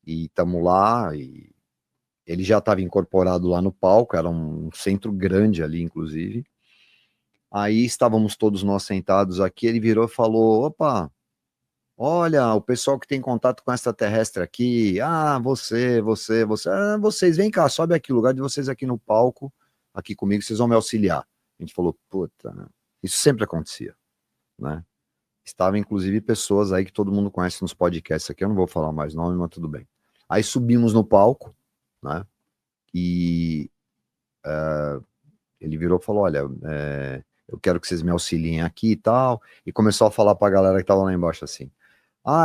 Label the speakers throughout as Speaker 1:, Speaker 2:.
Speaker 1: e estamos lá, e ele já estava incorporado lá no palco, era um centro grande ali, inclusive. Aí estávamos todos nós sentados aqui, ele virou e falou, opa, olha, o pessoal que tem contato com extraterrestre aqui, vocês, vem cá, sobe aqui, o lugar de vocês aqui no palco, aqui comigo, vocês vão me auxiliar. A gente falou, puta, né? Isso sempre acontecia, né? Estavam, inclusive, pessoas aí que todo mundo conhece nos podcasts aqui, eu não vou falar mais nome, mas tudo bem. Aí subimos no palco, né? E ele virou e falou, olha, eu quero que vocês me auxiliem aqui e tal, e começou a falar pra galera que tava lá embaixo assim,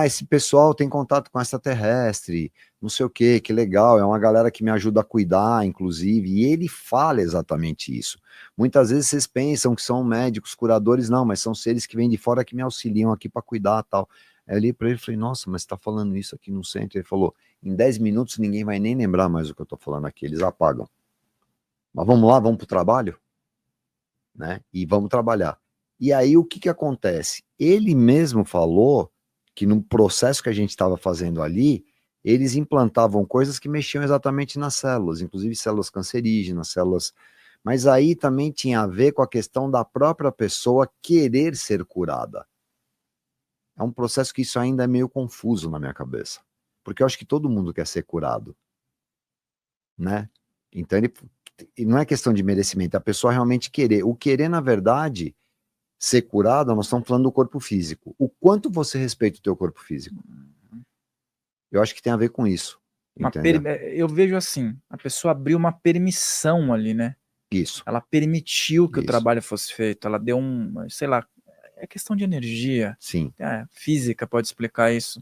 Speaker 1: esse pessoal tem contato com extraterrestre, não sei o que legal, é uma galera que me ajuda a cuidar, inclusive, e ele fala exatamente isso. Muitas vezes vocês pensam que são médicos, curadores, não, mas são seres que vêm de fora que me auxiliam aqui para cuidar e tal. Aí eu olhei para ele e falei, nossa, mas você tá falando isso aqui no centro? Ele falou, em 10 minutos ninguém vai nem lembrar mais o que eu tô falando aqui, eles apagam. Mas vamos lá, vamos pro trabalho? Né? E vamos trabalhar. E aí o que que acontece? Ele mesmo falou que no processo que a gente estava fazendo ali, eles implantavam coisas que mexiam exatamente nas células, inclusive células cancerígenas, células. Mas aí também tinha a ver com a questão da própria pessoa querer ser curada. É um processo que isso ainda é meio confuso na minha cabeça. Porque eu acho que todo mundo quer ser curado. Né? Então ele não é questão de merecimento, é a pessoa realmente querer. O querer, na verdade, ser curado, nós estamos falando do corpo físico. O quanto você respeita o teu corpo físico? Eu acho que tem a ver com isso, entendeu?
Speaker 2: Eu vejo assim, a pessoa abriu uma permissão ali, né?
Speaker 1: Isso,
Speaker 2: Ela permitiu que o
Speaker 1: isso.
Speaker 2: trabalho fosse feito, ela deu sei lá, é questão de energia,
Speaker 1: Sim,
Speaker 2: física pode explicar isso.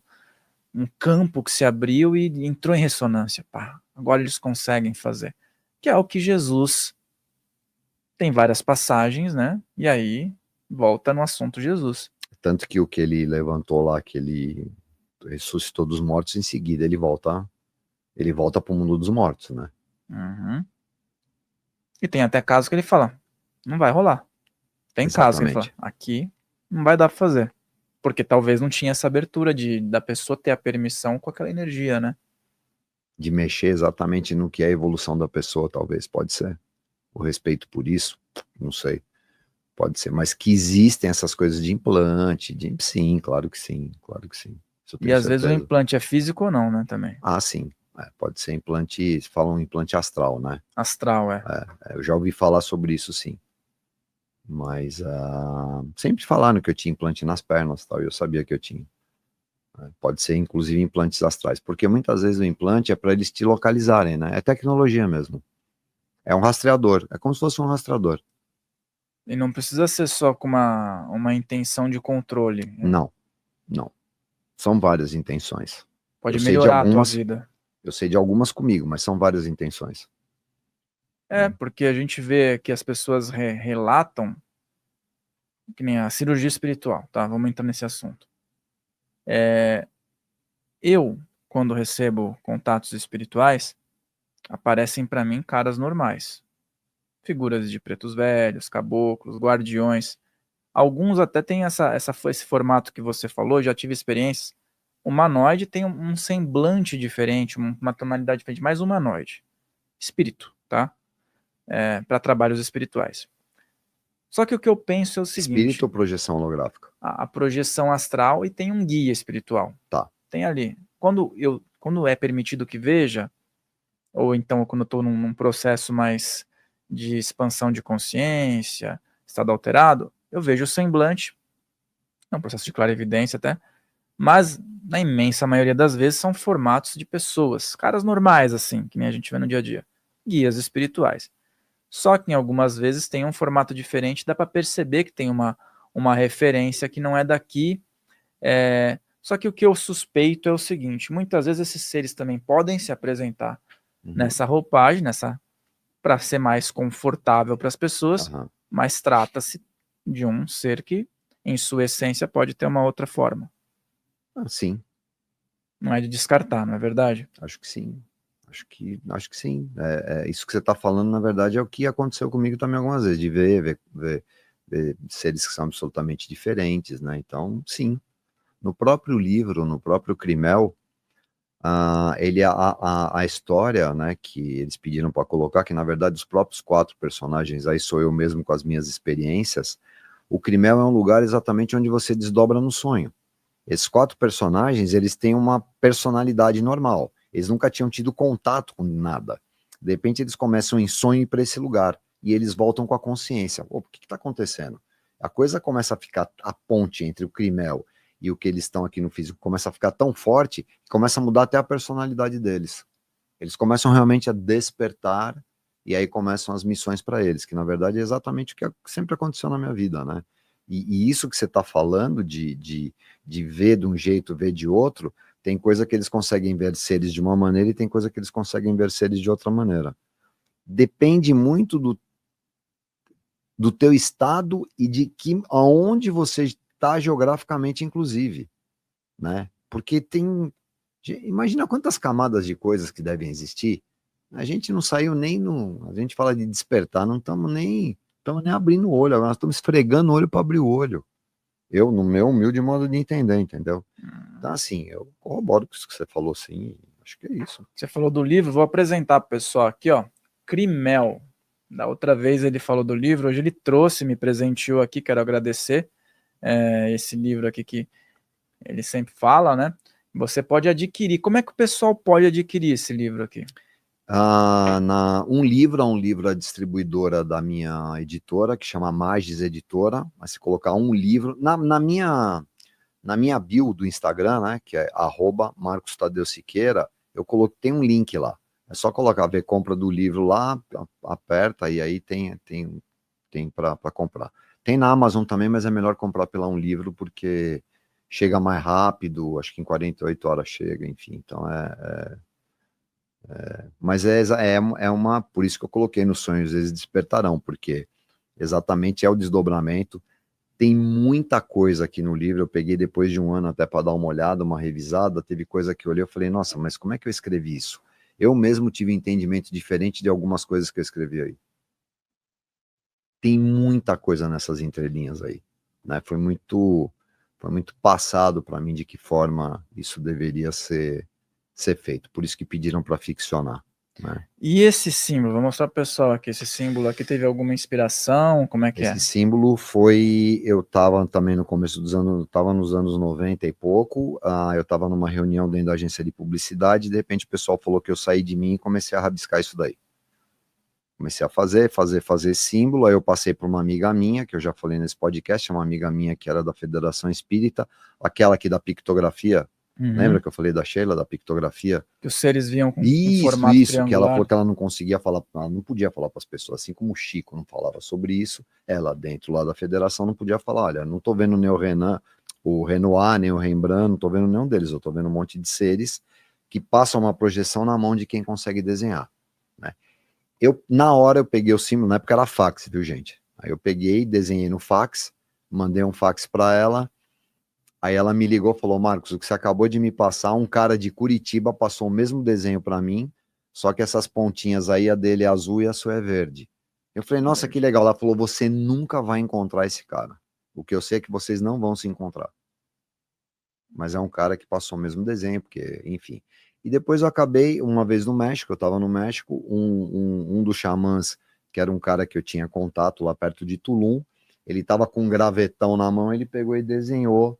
Speaker 2: Um campo que se abriu e entrou em ressonância. Pá, agora eles conseguem fazer. Que é o que Jesus tem várias passagens, né? E aí volta no assunto Jesus.
Speaker 1: tanto que o que ele levantou lá, que ele ressuscitou dos mortos, em seguida ele volta para o mundo dos mortos, né?
Speaker 2: Uhum. E tem até casos que ele fala, não vai rolar. Tem casos que ele fala,
Speaker 1: Exatamente.
Speaker 2: aqui não vai dar pra fazer. Porque talvez não tinha essa abertura da pessoa ter a permissão com aquela energia, né?
Speaker 1: De mexer exatamente no que é a evolução da pessoa, talvez, pode ser. O respeito por isso, não sei. Pode ser, mas que existem essas coisas de implante, sim, claro que sim, claro que sim. Isso eu
Speaker 2: E
Speaker 1: tenho
Speaker 2: às vezes o
Speaker 1: certeza.
Speaker 2: implante é físico ou não, né, também.
Speaker 1: Sim, pode ser implante, falam implante astral, né?
Speaker 2: Astral, é.
Speaker 1: Eu já ouvi falar sobre isso, sim. Mas sempre falaram que eu tinha implante nas pernas, tal, e eu sabia que eu tinha. Pode ser, inclusive, implantes astrais, porque muitas vezes o implante é para eles te localizarem, né? É tecnologia mesmo. É um rastreador, é como se fosse um rastreador.
Speaker 2: E não precisa ser só com uma intenção de controle. Né?
Speaker 1: Não, não. São várias intenções. Eu
Speaker 2: Pode
Speaker 1: sei de
Speaker 2: melhorar a tua
Speaker 1: algumas,
Speaker 2: vida.
Speaker 1: eu sei de algumas comigo, mas são várias intenções.
Speaker 2: É, porque a gente vê que as pessoas relatam, que nem a cirurgia espiritual, tá? Vamos entrar nesse assunto. Eu, quando recebo contatos espirituais, aparecem para mim caras normais. Figuras de pretos velhos, caboclos, guardiões. Alguns até têm esse formato que você falou, já tive experiências. O humanoide tem um semblante diferente, uma tonalidade diferente, mais humanoide. Espírito, tá? Para trabalhos espirituais. Só que o que eu penso é o
Speaker 1: Espírito
Speaker 2: seguinte:
Speaker 1: ou projeção holográfica?
Speaker 2: a projeção astral e tem um guia espiritual.
Speaker 1: Tá.
Speaker 2: Tem ali. Quando é permitido que veja, ou então quando eu estou num processo mais de expansão de consciência, estado alterado, eu vejo o semblante, é um processo de clarividência até, mas na imensa maioria das vezes são formatos de pessoas, caras normais assim, que nem a gente vê no dia a dia, guias espirituais. Só que em algumas vezes tem um formato diferente, dá para perceber que tem uma referência que não é daqui. Só que o que eu suspeito é o seguinte: muitas vezes esses seres também podem se apresentar nessa roupagem, para ser mais confortável para as pessoas,
Speaker 1: Aham.
Speaker 2: mas trata-se de um ser que, em sua essência, pode ter uma outra forma.
Speaker 1: Sim,
Speaker 2: Não é de descartar, não é verdade?
Speaker 1: acho que sim. Acho que sim. Isso que você está falando, na verdade, é o que aconteceu comigo também algumas vezes, de ver seres que são absolutamente diferentes, né? Então, sim. No próprio livro, no próprio Crimel, a história, né, que eles pediram para colocar, que na verdade os próprios 4 personagens, aí sou eu mesmo com as minhas experiências, o Crimel é um lugar exatamente onde você desdobra no sonho. Esses 4 personagens, eles têm uma personalidade normal, eles nunca tinham tido contato com nada. De repente eles começam em sonho para esse lugar, e eles voltam com a consciência. O que está acontecendo? A coisa começa a ficar, a ponte entre o Crimel e o que eles estão aqui no físico começa a ficar tão forte que começa a mudar até a personalidade deles. Eles começam realmente a despertar e aí começam as missões para eles, que na verdade é exatamente o que sempre aconteceu na minha vida, né? E isso que você está falando de ver de um jeito, ver de outro, tem coisa que eles conseguem ver seres de uma maneira e tem coisa que eles conseguem ver seres de outra maneira. Depende muito do teu estado e de aonde você está geograficamente, inclusive, né? Porque imagina quantas camadas de coisas que devem existir. A gente não saiu nem a gente fala de despertar, não estamos nem abrindo o olho, agora nós estamos esfregando o olho para abrir o olho. Eu, no meu humilde modo de entender, entendeu? Então, assim, eu corroboro com isso que você falou, sim, acho que é isso.
Speaker 2: Você falou do livro, vou apresentar pro pessoal aqui, ó, Crimel. Da outra vez ele falou do livro, hoje ele trouxe, me presenteou aqui, quero agradecer esse livro aqui que ele sempre fala, né? Você pode adquirir. Como é que o pessoal pode adquirir esse livro aqui?
Speaker 1: Um livro, a distribuidora da minha editora, que chama Magis Editora, mas se colocar um livro, na minha bio do Instagram, né, que é @MarcosTadeuSiqueira, eu coloquei um link lá. É só colocar, ver compra do livro lá, aperta e aí tem para comprar. Tem na Amazon também, mas é melhor comprar pela Um Livro, porque chega mais rápido, acho que em 48 horas chega, enfim, então mas por isso que eu coloquei nos sonhos, eles despertarão, porque exatamente é o desdobramento. Tem muita coisa aqui no livro, eu peguei depois de um ano até para dar uma olhada, uma revisada, teve coisa que eu olhei, eu falei, nossa, mas como é que eu escrevi isso? Eu mesmo tive um entendimento diferente de algumas coisas que eu escrevi aí. Tem muita coisa nessas entrelinhas aí, né? Foi muito passado para mim de que forma isso deveria ser feito, por isso que pediram para ficcionar. Né?
Speaker 2: E esse símbolo, vou mostrar pro pessoal aqui, esse símbolo aqui teve alguma inspiração, como é que
Speaker 1: Esse símbolo foi, eu estava também no começo dos anos, estava nos anos 90 e pouco, eu estava numa reunião dentro da agência de publicidade, e de repente o pessoal falou que eu saí de mim e comecei a rabiscar isso daí. Comecei a fazer símbolo, aí eu passei para uma amiga minha, que eu já falei nesse podcast, uma amiga minha que era da Federação Espírita, aquela aqui da pictografia. Lembra que eu falei da Sheila, da pictografia?
Speaker 2: Que os seres vinham com
Speaker 1: formato triangular. Que ela falou que ela não conseguia falar, ela não podia falar para as pessoas, assim como o Chico não falava sobre isso, ela dentro lá da federação não podia falar, olha, não tô vendo nem o Renan, o Renoir, nem o Rembrandt, não tô vendo nenhum deles, eu tô vendo um monte de seres que passam uma projeção na mão de quem consegue desenhar, né? Na hora eu peguei o símbolo, na época era fax, viu gente? Aí eu peguei, desenhei no fax, mandei um fax para ela. Aí ela me ligou e falou, Marcos, o que você acabou de me passar, um cara de Curitiba passou o mesmo desenho para mim, só que essas pontinhas aí, a dele é azul e a sua é verde. Eu falei, nossa, que legal. Ela falou, você nunca vai encontrar esse cara. O que eu sei é que vocês não vão se encontrar. Mas é um cara que passou o mesmo desenho, porque, enfim. E depois eu acabei, uma vez no México, eu estava no México, um dos xamãs, que era um cara que eu tinha contato lá perto de Tulum, ele estava com um gravetão na mão, ele pegou e desenhou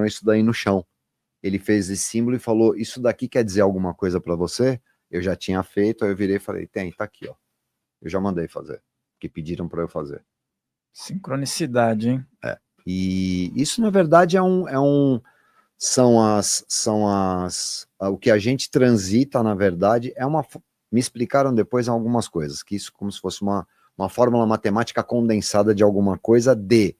Speaker 1: isso daí no chão. Ele fez esse símbolo e falou, isso daqui quer dizer alguma coisa para você? Eu já tinha feito, aí eu virei e falei, tá aqui, ó. Eu já mandei fazer, que pediram para eu fazer.
Speaker 2: Sincronicidade, hein?
Speaker 1: E isso, na verdade, o que a gente transita, na verdade, me explicaram depois algumas coisas, que isso como se fosse uma fórmula matemática condensada de alguma coisa de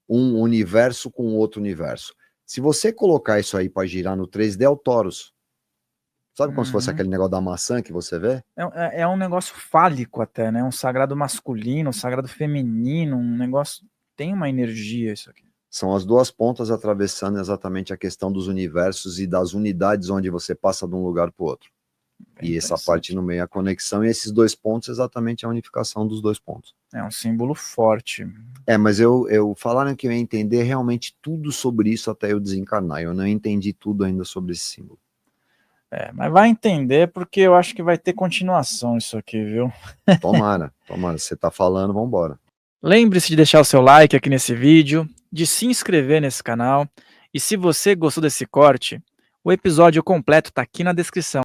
Speaker 1: um universo com outro universo. Se você colocar isso aí para girar no 3D, é o Torus. Sabe como se fosse aquele negócio da maçã que você vê?
Speaker 2: É um negócio fálico até, né? Um sagrado masculino, um sagrado feminino, um negócio... Tem uma energia isso aqui.
Speaker 1: São as duas pontas atravessando exatamente a questão dos universos e das unidades onde você passa de um lugar para o outro. E essa parte no meio é a conexão, e esses dois pontos exatamente a unificação dos dois pontos.
Speaker 2: É um símbolo forte.
Speaker 1: Mas falaram que eu ia entender realmente tudo sobre isso até eu desencarnar. Eu não entendi tudo ainda sobre esse símbolo.
Speaker 2: Mas vai entender porque eu acho que vai ter continuação isso aqui, viu?
Speaker 1: Tomara, tomara. Você tá falando, vambora.
Speaker 2: Lembre-se de deixar o seu like aqui nesse vídeo, de se inscrever nesse canal, e se você gostou desse corte, o episódio completo tá aqui na descrição.